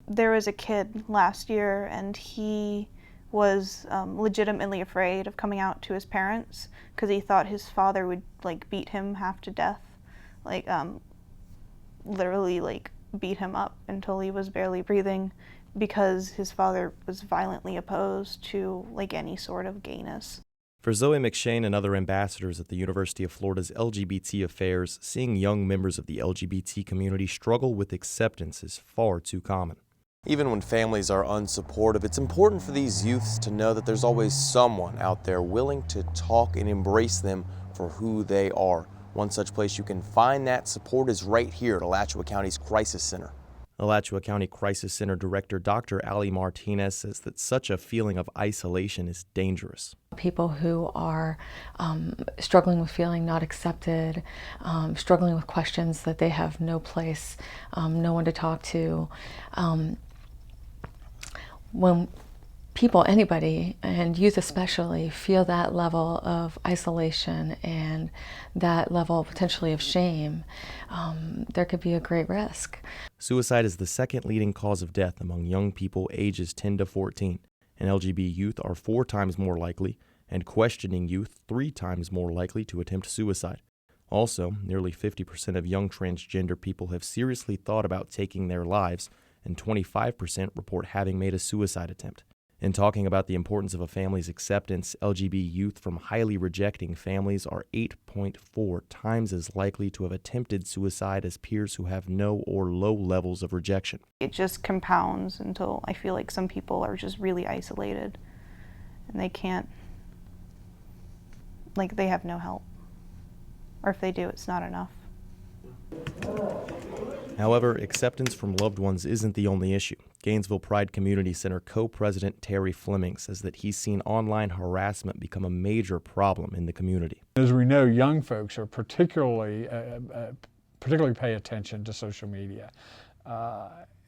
There was a kid last year, and he was legitimately afraid of coming out to his parents because he thought his father would like beat him half to death, like literally like beat him up until he was barely breathing, because his father was violently opposed to like any sort of gayness. For Zoe McShane and other ambassadors at the University of Florida's LGBT affairs, seeing young members of the LGBT community struggle with acceptance is far too common. Even when families are unsupportive, it's important for these youths to know that there's always someone out there willing to talk and embrace them for who they are. One such place you can find that support is right here at Alachua County's Crisis Center. Alachua County Crisis Center Director Dr. Ali Martinez says that such a feeling of isolation is dangerous. People who are struggling with feeling not accepted, struggling with questions that they have no place, no one to talk to. When people, anybody, and youth especially, feel that level of isolation and that level potentially of shame, there could be a great risk. Suicide is the second leading cause of death among young people ages 10 to 14, and LGBT youth are 4 times more likely, and questioning youth 3 times more likely to attempt suicide. Also, nearly 50% of young transgender people have seriously thought about taking their lives, and 25% report having made a suicide attempt. In talking about the importance of a family's acceptance, LGBT youth from highly rejecting families are 8.4 times as likely to have attempted suicide as peers who have no or low levels of rejection. It just compounds until I feel like some people are just really isolated and they can't, like they have no help. Or if they do, it's not enough. However, acceptance from loved ones isn't the only issue. Gainesville Pride Community Center co-president Terry Fleming says that he's seen online harassment become a major problem in the community. As we know, young folks are particularly pay attention to social media.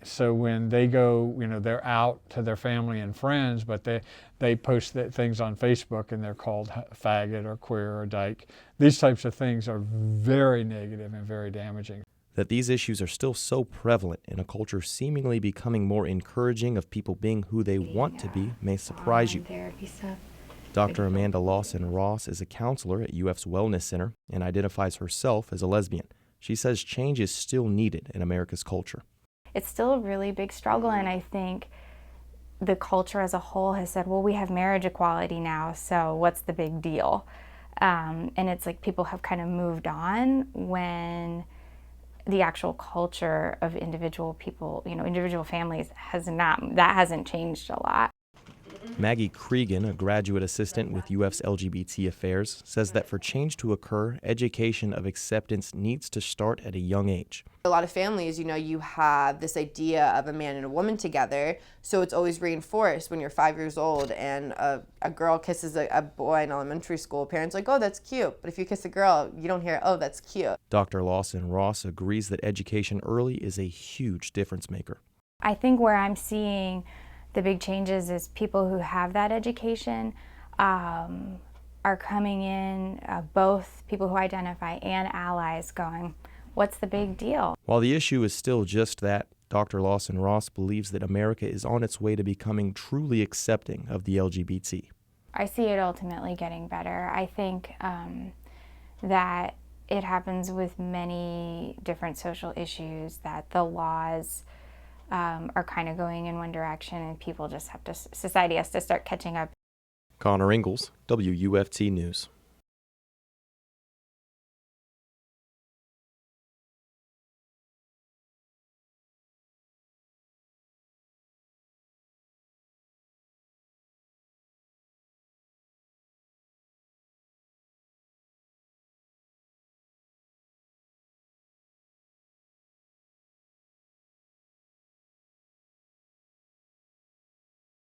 So when they go, they're out to their family and friends, but they post things on Facebook and they're called faggot or queer or dyke. These types of things are very negative and very damaging. That these issues are still so prevalent in a culture seemingly becoming more encouraging of people being who they want to be may surprise you. Dr. Amanda Lawson-Ross is a counselor at UF's Wellness Center and identifies herself as a lesbian. She says change is still needed in America's culture. It's still a really big struggle, and I think the culture as a whole has said, well, we have marriage equality now, so what's the big deal? And it's like people have kind of moved on when the actual culture of individual people, individual families hasn't changed a lot. Maggie Cregan, a graduate assistant with UF's LGBT affairs, says that for change to occur, education of acceptance needs to start at a young age. A lot of families, you have this idea of a man and a woman together, so it's always reinforced when you're 5 years old and a girl kisses a boy in elementary school. Parents are like, oh, that's cute. But if you kiss a girl, you don't hear, oh, that's cute. Dr. Lawson-Ross agrees that education early is a huge difference maker. I think where I'm seeing the big changes is people who have that education are coming in, both people who identify and allies, going, what's the big deal? While the issue is still just that, Dr. Lawson-Ross believes that America is on its way to becoming truly accepting of the LGBT. I see it ultimately getting better. I think that it happens with many different social issues, that the laws are kind of going in one direction and people just society has to start catching up. Connor Ingalls, WUFT News.